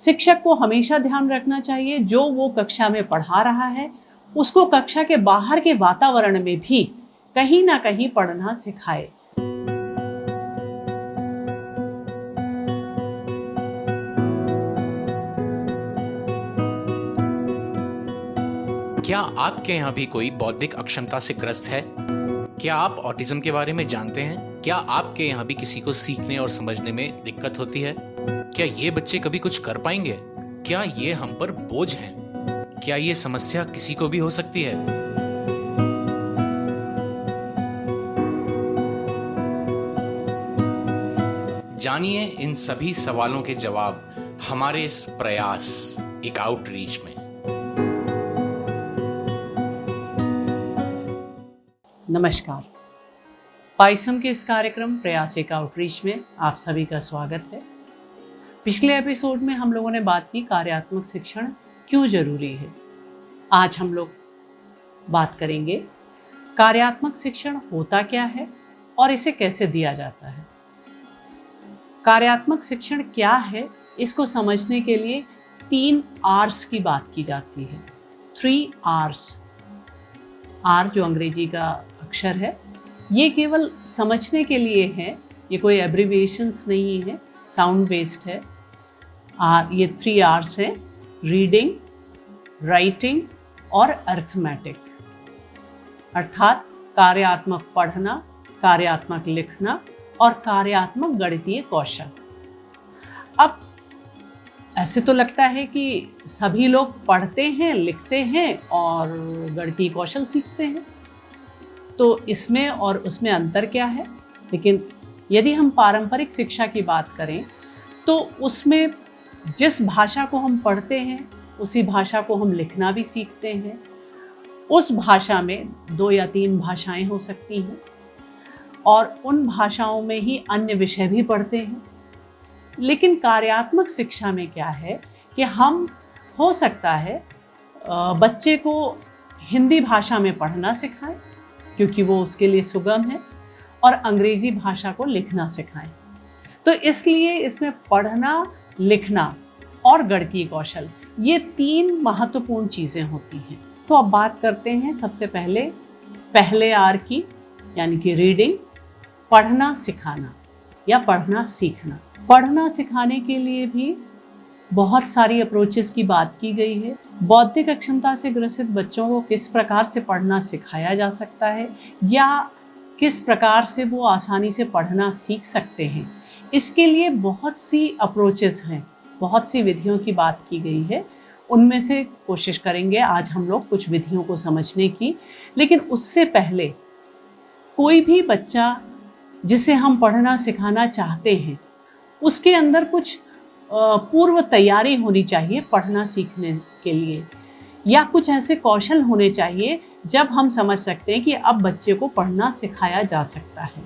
शिक्षक को हमेशा ध्यान रखना चाहिए जो वो कक्षा में पढ़ा रहा है उसको कक्षा के बाहर के वातावरण में भी कहीं ना कहीं पढ़ना सिखाए। क्या आपके यहाँ भी कोई बौद्धिक अक्षमता से ग्रस्त है? क्या आप ऑटिज्म के बारे में जानते हैं? क्या आपके यहाँ भी किसी को सीखने और समझने में दिक्कत होती है? क्या ये बच्चे कभी कुछ कर पाएंगे? क्या ये हम पर बोझ हैं? क्या ये समस्या किसी को भी हो सकती है? जानिए इन सभी सवालों के जवाब हमारे इस प्रयास एक आउटरीच में। नमस्कार, पाइसम के इस कार्यक्रम प्रयास एक आउटरीच में आप सभी का स्वागत है। पिछले एपिसोड में हम लोगों ने बात की कार्यात्मक शिक्षण क्यों जरूरी है। आज हम लोग बात करेंगे कार्यात्मक शिक्षण होता क्या है और इसे कैसे दिया जाता है। कार्यात्मक शिक्षण क्या है इसको समझने के लिए 3 R's की बात की जाती है। 3 R's। R जो अंग्रेजी का अक्षर है ये केवल समझने के लिए है, ये कोई एब्रिविएशंस नहीं है, साउंड बेस्ड है। ये 3 R's हैं, रीडिंग, राइटिंग और अर्थमेटिक, अर्थात कार्यात्मक पढ़ना, कार्यात्मक लिखना और कार्यात्मक गणितीय कौशल। अब ऐसे तो लगता है कि सभी लोग पढ़ते हैं, लिखते हैं और गणितीय कौशल सीखते हैं, तो इसमें और उसमें अंतर क्या है। लेकिन यदि हम पारंपरिक शिक्षा की बात करें तो उसमें जिस भाषा को हम पढ़ते हैं उसी भाषा को हम लिखना भी सीखते हैं। उस भाषा में 2 या 3 भाषाएं हो सकती हैं और उन भाषाओं में ही अन्य विषय भी पढ़ते हैं। लेकिन कार्यात्मक शिक्षा में क्या है कि हम हो सकता है बच्चे को हिंदी भाषा में पढ़ना सिखाएं क्योंकि वो उसके लिए सुगम है, और अंग्रेजी भाषा को लिखना सिखाएं। तो इसलिए इसमें पढ़ना, लिखना और गणितीय कौशल ये 3 महत्वपूर्ण चीज़ें होती हैं। तो अब बात करते हैं सबसे पहले R की, यानी कि रीडिंग, पढ़ना सिखाना या पढ़ना सीखना। पढ़ना सिखाने के लिए भी बहुत सारी अप्रोचेस की बात की गई है। बौद्धिक अक्षमता से ग्रसित बच्चों को किस प्रकार से पढ़ना सिखाया जा सकता है या किस प्रकार से वो आसानी से पढ़ना सीख सकते हैं, इसके लिए बहुत सी अप्रोचेस हैं, बहुत सी विधियों की बात की गई है। उनमें से कोशिश करेंगे आज हम लोग कुछ विधियों को समझने की। लेकिन उससे पहले कोई भी बच्चा जिसे हम पढ़ना सिखाना चाहते हैं उसके अंदर कुछ पूर्व तैयारी होनी चाहिए पढ़ना सीखने के लिए, या कुछ ऐसे कौशल होने चाहिए जब हम समझ सकते हैं कि अब बच्चे को पढ़ना सिखाया जा सकता है।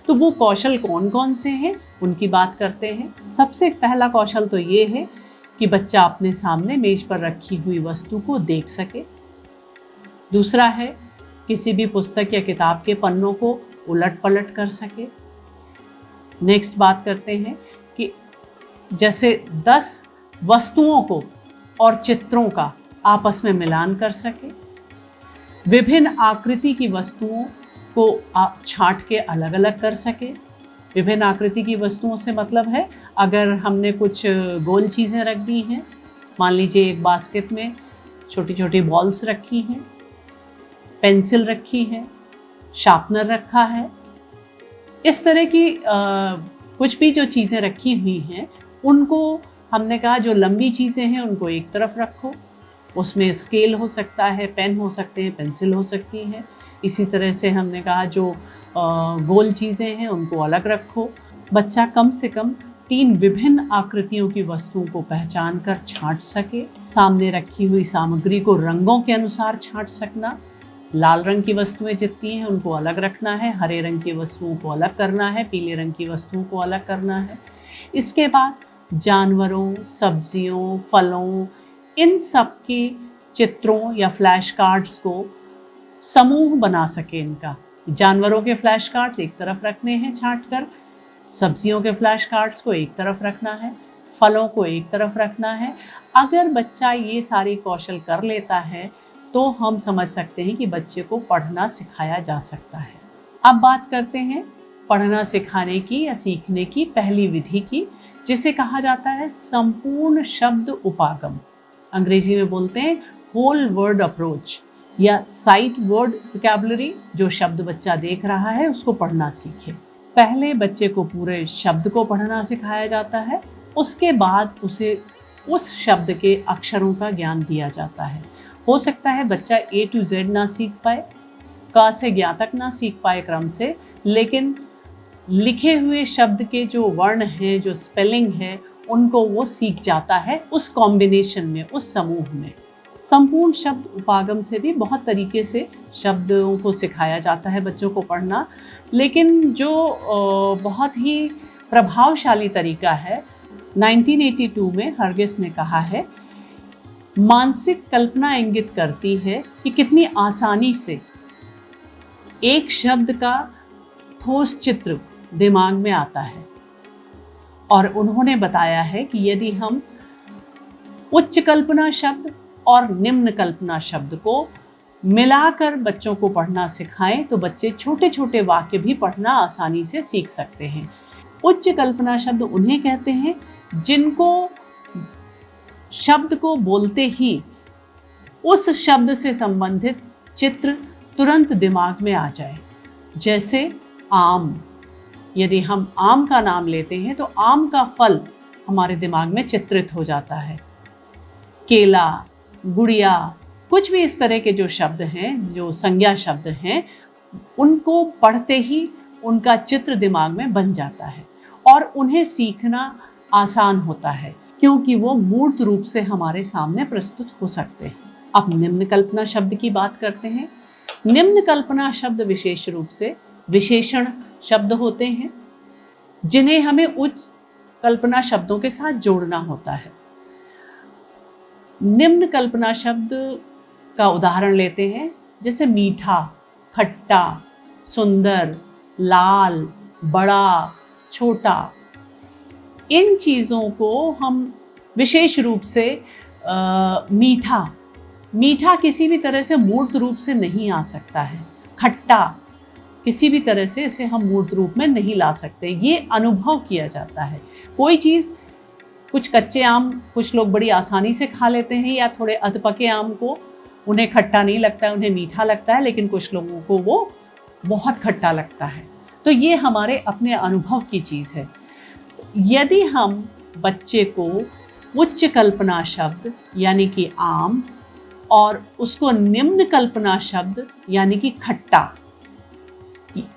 तो वो कौशल कौन कौन से हैं उनकी बात करते हैं। सबसे पहला कौशल तो ये है कि बच्चा अपने सामने मेज पर रखी हुई वस्तु को देख सके। दूसरा है किसी भी पुस्तक या किताब के पन्नों को उलट पलट कर सके। नेक्स्ट बात करते हैं कि जैसे 10 वस्तुओं को और चित्रों का आपस में मिलान कर सके। विभिन्न आकृति की वस्तुओं को आप छांट के अलग अलग कर सके। विभिन्न आकृति की वस्तुओं से मतलब है अगर हमने कुछ गोल चीज़ें रख दी हैं, मान लीजिए एक बास्केट में छोटी छोटी बॉल्स रखी हैं, पेंसिल रखी है, शार्पनर रखा है, इस तरह की कुछ भी जो चीज़ें रखी हुई हैं उनको हमने कहा जो लंबी चीज़ें हैं उनको एक तरफ रखो। उसमें स्केल हो सकता है, पेन हो सकते हैं, पेंसिल हो सकती है। इसी तरह से हमने कहा जो गोल चीज़ें हैं उनको अलग रखो। बच्चा कम से कम 3 विभिन्न आकृतियों की वस्तुओं को पहचान कर छांट सके। सामने रखी हुई सामग्री को रंगों के अनुसार छांट सकना। लाल रंग की वस्तुएं जितनी हैं उनको अलग रखना है, हरे रंग की वस्तुओं को अलग करना है, पीले रंग की वस्तुओं को अलग करना है। इसके बाद जानवरों, सब्जियों, फलों, इन सब के चित्रों या फ्लैश कार्ड्स को समूह बना सके। इनका जानवरों के फ्लैश कार्ड्स एक तरफ रखने हैं छांट कर, सब्जियों के फ्लैश कार्ड्स को एक तरफ रखना है, फलों को एक तरफ रखना है। अगर बच्चा ये सारे कौशल कर लेता है तो हम समझ सकते हैं कि बच्चे को पढ़ना सिखाया जा सकता है। अब बात करते हैं पढ़ना सिखाने की या सीखने की पहली विधि की, जिसे कहा जाता है संपूर्ण शब्द उपागम। अंग्रेजी में बोलते हैं होल वर्ड अप्रोच या साइट वर्ड वोकैबुलरी। जो शब्द बच्चा देख रहा है उसको पढ़ना सीखे। पहले बच्चे को पूरे शब्द को पढ़ना सिखाया जाता है, उसके बाद उसे उस शब्द के अक्षरों का ज्ञान दिया जाता है। हो सकता है बच्चा A to Z ना सीख पाए, क से ज्ञ तक ना सीख पाए क्रम से, लेकिन लिखे हुए शब्द के जो वर्ण हैं, जो स्पेलिंग है, उनको वो सीख जाता है उस कॉम्बिनेशन में, उस समूह में। संपूर्ण शब्द उपागम से भी बहुत तरीके से शब्दों को सिखाया जाता है बच्चों को पढ़ना, लेकिन जो बहुत ही प्रभावशाली तरीका है 1982 में हर्गिस ने कहा है, मानसिक कल्पना इंगित करती है कि कितनी आसानी से एक शब्द का ठोस चित्र दिमाग में आता है। और उन्होंने बताया है कि यदि हम उच्च कल्पना शब्द और निम्न कल्पना शब्द को मिलाकर बच्चों को पढ़ना सिखाएं तो बच्चे छोटे छोटे वाक्य भी पढ़ना आसानी से सीख सकते हैं। उच्च कल्पना शब्द उन्हें कहते हैं जिनको शब्द को बोलते ही उस शब्द से संबंधित चित्र तुरंत दिमाग में आ जाए। जैसे आम, यदि हम आम का नाम लेते हैं तो आम का फल हमारे दिमाग में चित्रित हो जाता है। केला, गुड़िया, कुछ भी इस तरह के जो शब्द हैं, जो संज्ञा शब्द हैं, उनको पढ़ते ही उनका चित्र दिमाग में बन जाता है और उन्हें सीखना आसान होता है क्योंकि वो मूर्त रूप से हमारे सामने प्रस्तुत हो सकते हैं। अब निम्न कल्पना शब्द की बात करते हैं। निम्न कल्पना शब्द विशेष रूप से विशेषण शब्द होते हैं जिन्हें हमें उच्च कल्पना शब्दों के साथ जोड़ना होता है। निम्न कल्पना शब्द का उदाहरण लेते हैं, जैसे मीठा, खट्टा, सुंदर, लाल, बड़ा, छोटा। इन चीज़ों को हम विशेष रूप से मीठा किसी भी तरह से मूर्त रूप से नहीं आ सकता है। खट्टा किसी भी तरह से इसे हम मूर्त रूप में नहीं ला सकते, ये अनुभव किया जाता है। कोई चीज़, कुछ कच्चे आम कुछ लोग बड़ी आसानी से खा लेते हैं, या थोड़े अधपके आम को उन्हें खट्टा नहीं लगता है, उन्हें मीठा लगता है, लेकिन कुछ लोगों को वो बहुत खट्टा लगता है। तो ये हमारे अपने अनुभव की चीज़ है। यदि हम बच्चे को उच्च कल्पना शब्द यानी कि आम और उसको निम्न कल्पना शब्द यानी कि खट्टा,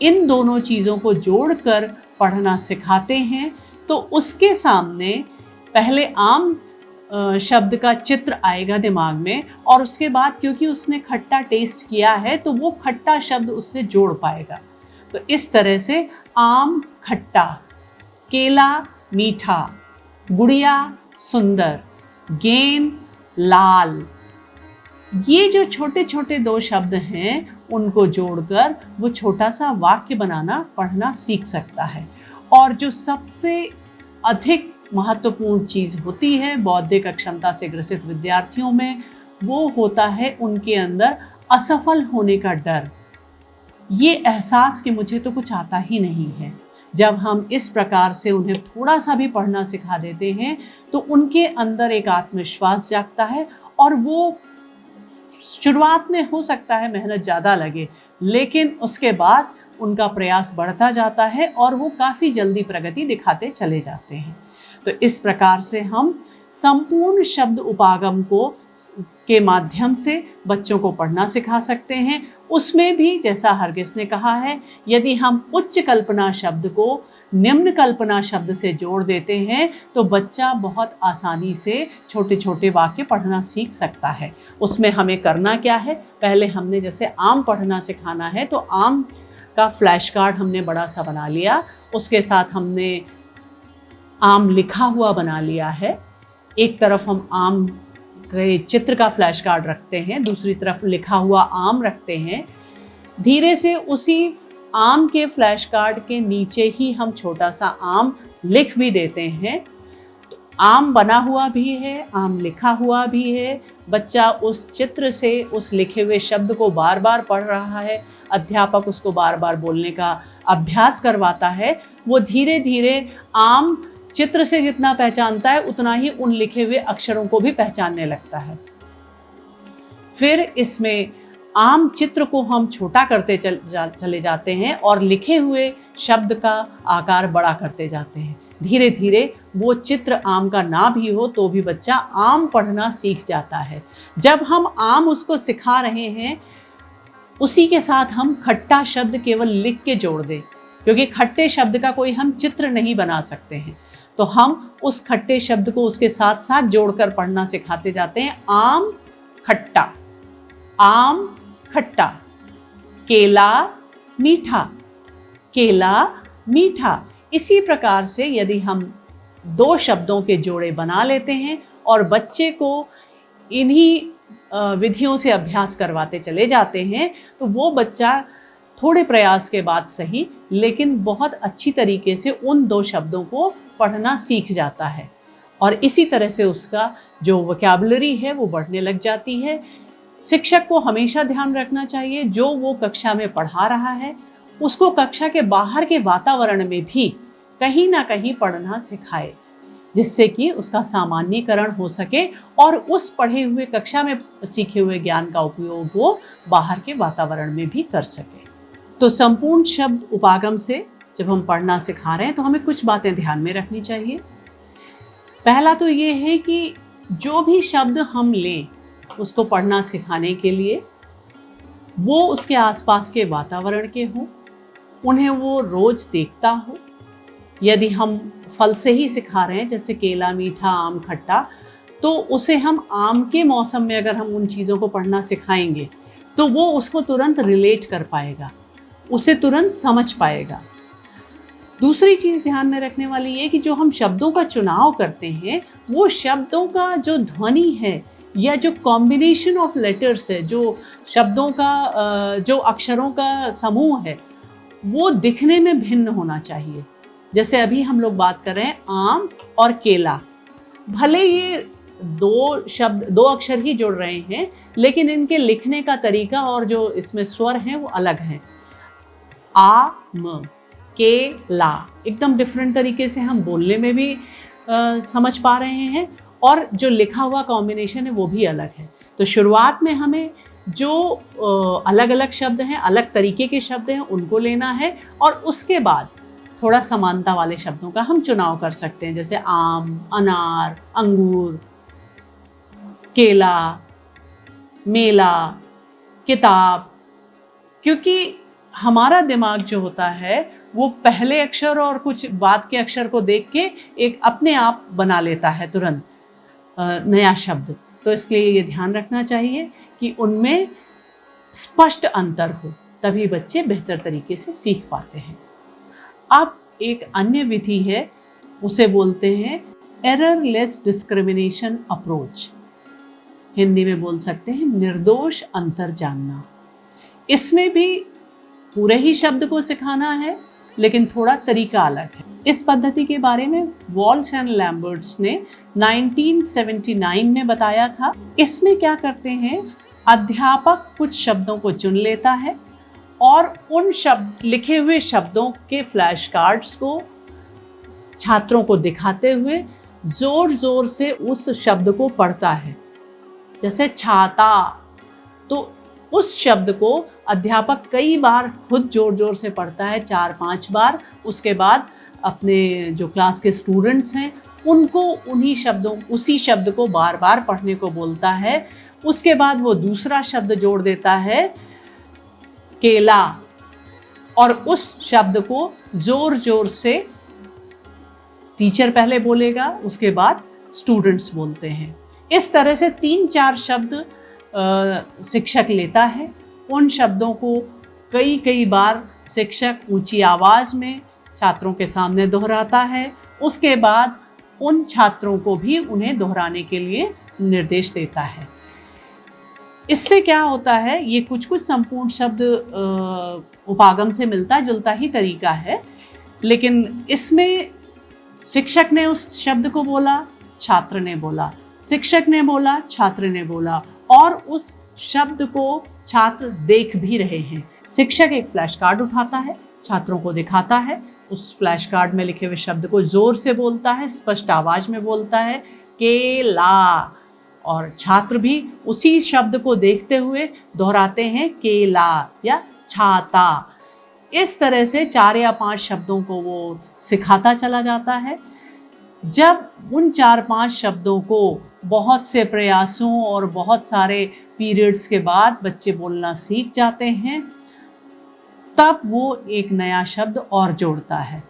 इन दोनों चीज़ों को जोड़कर पढ़ना सिखाते हैं तो उसके सामने पहले आम शब्द का चित्र आएगा दिमाग में, और उसके बाद क्योंकि उसने खट्टा टेस्ट किया है तो वो खट्टा शब्द उससे जोड़ पाएगा। तो इस तरह से आम खट्टा, केला मीठा, गुड़िया सुंदर, गेंद लाल, ये जो छोटे छोटे दो शब्द हैं उनको जोड़कर वो छोटा सा वाक्य बनाना पढ़ना सीख सकता है। और जो सबसे अधिक महत्वपूर्ण चीज़ होती है बौद्धिक अक्षमता से ग्रसित विद्यार्थियों में, वो होता है उनके अंदर असफल होने का डर, ये एहसास कि मुझे तो कुछ आता ही नहीं है। जब हम इस प्रकार से उन्हें थोड़ा सा भी पढ़ना सिखा देते हैं तो उनके अंदर एक आत्मविश्वास जागता है, और वो शुरुआत में हो सकता है मेहनत ज़्यादा लगे, लेकिन उसके बाद उनका प्रयास बढ़ता जाता है और वो काफ़ी जल्दी प्रगति दिखाते चले जाते हैं। तो इस प्रकार से हम संपूर्ण शब्द उपागम के माध्यम से बच्चों को पढ़ना सिखा सकते हैं। उसमें भी जैसा हर्गिस ने कहा है, यदि हम उच्च कल्पना शब्द को निम्न कल्पना शब्द से जोड़ देते हैं तो बच्चा बहुत आसानी से छोटे छोटे वाक्य पढ़ना सीख सकता है। उसमें हमें करना क्या है, पहले हमने जैसे आम पढ़ना सिखाना है तो आम का फ्लैश कार्ड हमने बड़ा सा बना लिया, उसके साथ हमने आम लिखा हुआ बना लिया है। एक तरफ हम आम के चित्र का फ्लैश कार्ड रखते हैं, दूसरी तरफ लिखा हुआ आम रखते हैं। धीरे से उसी आम के फ्लैश कार्ड के नीचे ही हम छोटा सा आम लिख भी देते हैं। तो आम बना हुआ भी है, आम लिखा हुआ भी है। बच्चा उस चित्र से उस लिखे हुए शब्द को बार बार पढ़ रहा है, अध्यापक उसको बार बार बोलने का अभ्यास करवाता है। वो धीरे धीरे आम चित्र से जितना पहचानता है उतना ही उन लिखे हुए अक्षरों को भी पहचानने लगता है। फिर इसमें आम चित्र को हम छोटा करते चले जाते हैं और लिखे हुए शब्द का आकार बड़ा करते जाते हैं। धीरे धीरे वो चित्र आम का ना भी हो तो भी बच्चा आम पढ़ना सीख जाता है। जब हम आम उसको सिखा रहे हैं, उसी के साथ हम खट्टा शब्द केवल लिख के जोड़ दें, क्योंकि खट्टे शब्द का कोई हम चित्र नहीं बना सकते हैं, तो हम उस खट्टे शब्द को उसके साथ साथ जोड़कर पढ़ना सिखाते जाते हैं। आम खट्टा, आम खट्टा, केला मीठा, केला मीठा। इसी प्रकार से यदि हम दो शब्दों के जोड़े बना लेते हैं और बच्चे को इन्हीं विधियों से अभ्यास करवाते चले जाते हैं, तो वो बच्चा थोड़े प्रयास के बाद सही लेकिन बहुत अच्छी तरीके से उन दो शब्दों को पढ़ना सीख जाता है और इसी तरह से उसका जो वोकैबुलरी है वो बढ़ने लग जाती है। शिक्षक को हमेशा ध्यान रखना चाहिए जो वो कक्षा में पढ़ा रहा है उसको कक्षा के बाहर के वातावरण में भी कहीं ना कहीं पढ़ना सिखाए, जिससे कि उसका सामान्यीकरण हो सके और उस पढ़े हुए कक्षा में सीखे हुए ज्ञान का उपयोग वो बाहर के वातावरण में भी कर सके। तो संपूर्ण शब्द उपागम से जब हम पढ़ना सिखा रहे हैं तो हमें कुछ बातें ध्यान में रखनी चाहिए। पहला तो ये है कि जो भी शब्द हम लें उसको पढ़ना सिखाने के लिए वो उसके आसपास के वातावरण के हों, उन्हें वो रोज देखता हो। यदि हम फल से ही सिखा रहे हैं, जैसे केला मीठा, आम खट्टा, तो उसे हम आम के मौसम में अगर हम उन चीज़ों को पढ़ना सिखाएंगे तो वो उसको तुरंत रिलेट कर पाएगा, उसे तुरंत समझ पाएगा। दूसरी चीज़ ध्यान में रखने वाली ये कि जो हम शब्दों का चुनाव करते हैं वो शब्दों का जो ध्वनि है या जो कॉम्बिनेशन ऑफ लेटर्स है, जो शब्दों का जो अक्षरों का समूह है, वो दिखने में भिन्न होना चाहिए। जैसे अभी हम लोग बात कर रहे हैं आम और केला, भले ये दो अक्षर ही जुड़ रहे हैं लेकिन इनके लिखने का तरीका और जो इसमें स्वर हैं वो अलग हैं। आ म, केला एकदम डिफरेंट तरीके से हम बोलने में भी समझ पा रहे हैं और जो लिखा हुआ कॉम्बिनेशन है वो भी अलग है। तो शुरुआत में हमें जो अलग अलग शब्द हैं, अलग तरीके के शब्द हैं, उनको लेना है और उसके बाद थोड़ा समानता वाले शब्दों का हम चुनाव कर सकते हैं, जैसे आम, अनार, अंगूर, केला, मेला, किताब। क्योंकि हमारा दिमाग जो होता है वो पहले अक्षर और कुछ बाद के अक्षर को देख के एक अपने आप बना लेता है तुरंत नया शब्द। तो इसलिए ये ध्यान रखना चाहिए कि उनमें स्पष्ट अंतर हो, तभी बच्चे बेहतर तरीके से सीख पाते हैं। अब एक अन्य विधि है, उसे बोलते हैं एररलेस डिस्क्रिमिनेशन अप्रोच। हिंदी में बोल सकते हैं निर्दोष अंतर जानना। इसमें भी पूरे ही शब्द को सिखाना है लेकिन थोड़ा तरीका अलग है। इस पद्धति के बारे में वॉल्श एंड लैम्बर्ट्स ने 1979 में बताया था। इसमें क्या करते हैं, अध्यापक कुछ शब्दों को चुन लेता है और उन लिखे हुए शब्दों के फ्लैश कार्ड्स को छात्रों को दिखाते हुए जोर जोर से उस शब्द को पढ़ता है। जैसे छाता, तो उस शब्द को अध्यापक कई बार खुद जोर जोर से पढ़ता है, 4-5 बार। उसके बाद अपने जो क्लास के स्टूडेंट्स हैं उनको उसी शब्द को बार बार पढ़ने को बोलता है। उसके बाद वो दूसरा शब्द जोड़ देता है, केला, और उस शब्द को जोर जोर से टीचर पहले बोलेगा, उसके बाद स्टूडेंट्स बोलते हैं। इस तरह से 3-4 शब्द शिक्षक लेता है। उन शब्दों को कई बार शिक्षक ऊंची आवाज़ में छात्रों के सामने दोहराता है। उसके बाद उन छात्रों को भी उन्हें दोहराने के लिए निर्देश देता है। इससे क्या होता है, ये कुछ संपूर्ण शब्द उपागम से मिलता जुलता ही तरीका है, लेकिन इसमें शिक्षक ने उस शब्द को बोला, छात्र ने बोला, शिक्षक ने बोला, छात्र ने बोला, और उस शब्द को छात्र देख भी रहे हैं। शिक्षक एक फ्लैश कार्ड उठाता है, छात्रों को दिखाता है, उस फ्लैश कार्ड में लिखे हुए शब्द को जोर से बोलता है, स्पष्ट आवाज में बोलता है, केला, और छात्र भी उसी शब्द को देखते हुए दोहराते हैं, केला या छाता। इस तरह से 4 या 5 शब्दों को वो सिखाता चला जाता है। जब उन 4-5 शब्दों को बहुत से प्रयासों और बहुत सारे पीरियड्स के बाद बच्चे बोलना सीख जाते हैं, तब वो एक नया शब्द और जोड़ता है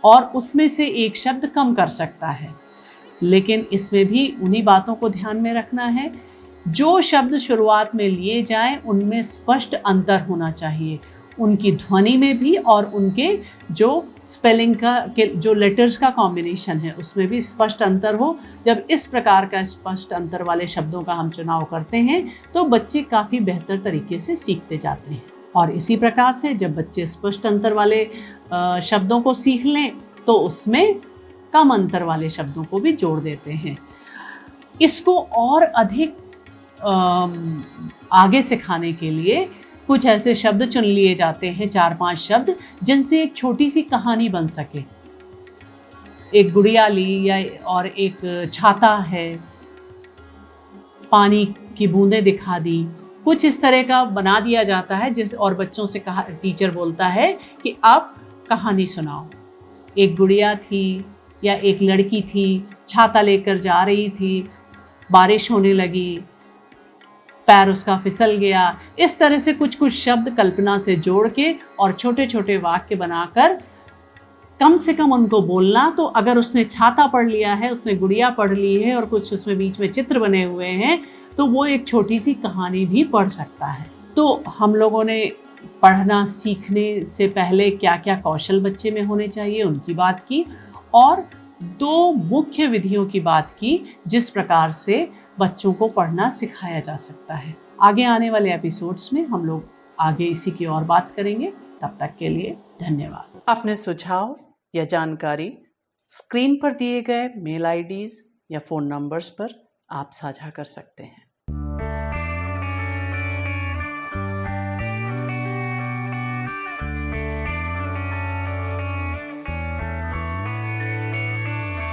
और उसमें से एक शब्द कम कर सकता है। लेकिन इसमें भी उन्हीं बातों को ध्यान में रखना है, जो शब्द शुरुआत में लिए जाएं उनमें स्पष्ट अंतर होना चाहिए, उनकी ध्वनि में भी और उनके जो स्पेलिंग का के जो लेटर्स का कॉम्बिनेशन है उसमें भी स्पष्ट अंतर हो। जब इस प्रकार का स्पष्ट अंतर वाले शब्दों का हम चुनाव करते हैं तो बच्चे काफ़ी बेहतर तरीके से सीखते जाते हैं। और इसी प्रकार से जब बच्चे स्पष्ट अंतर वाले शब्दों को सीख लें तो उसमें कम अंतर वाले शब्दों को भी जोड़ देते हैं। इसको और अधिक आगे सिखाने के लिए कुछ ऐसे शब्द चुन लिए जाते हैं, 4-5 शब्द, जिनसे एक छोटी सी कहानी बन सके। एक गुड़िया ली या और एक छाता है, पानी की बूंदें दिखा दी, कुछ इस तरह का बना दिया जाता है जिस और बच्चों से टीचर बोलता है कि आप कहानी सुनाओ। एक गुड़िया थी या एक लड़की थी, छाता लेकर जा रही थी, बारिश होने लगी, पैर उसका फिसल गया। इस तरह से कुछ कुछ शब्द कल्पना से जोड़ के और छोटे छोटे वाक्य बनाकर कम से कम उनको बोलना। तो अगर उसने छाता पढ़ लिया है, उसने गुड़िया पढ़ ली है और कुछ उसमें बीच में चित्र बने हुए हैं, तो वो एक छोटी सी कहानी भी पढ़ सकता है। तो हम लोगों ने पढ़ना सीखने से पहले क्या क्या कौशल बच्चे में होने चाहिए उनकी बात की, और 2 मुख्य विधियों की बात की जिस प्रकार से बच्चों को पढ़ना सिखाया जा सकता है। आगे आने वाले एपिसोड्स में हम लोग आगे इसी की और बात करेंगे। तब तक के लिए धन्यवाद। अपने सुझाव या जानकारी स्क्रीन पर दिए गए मेल आईडीज या फ़ोन नंबर्स पर आप साझा कर सकते हैं।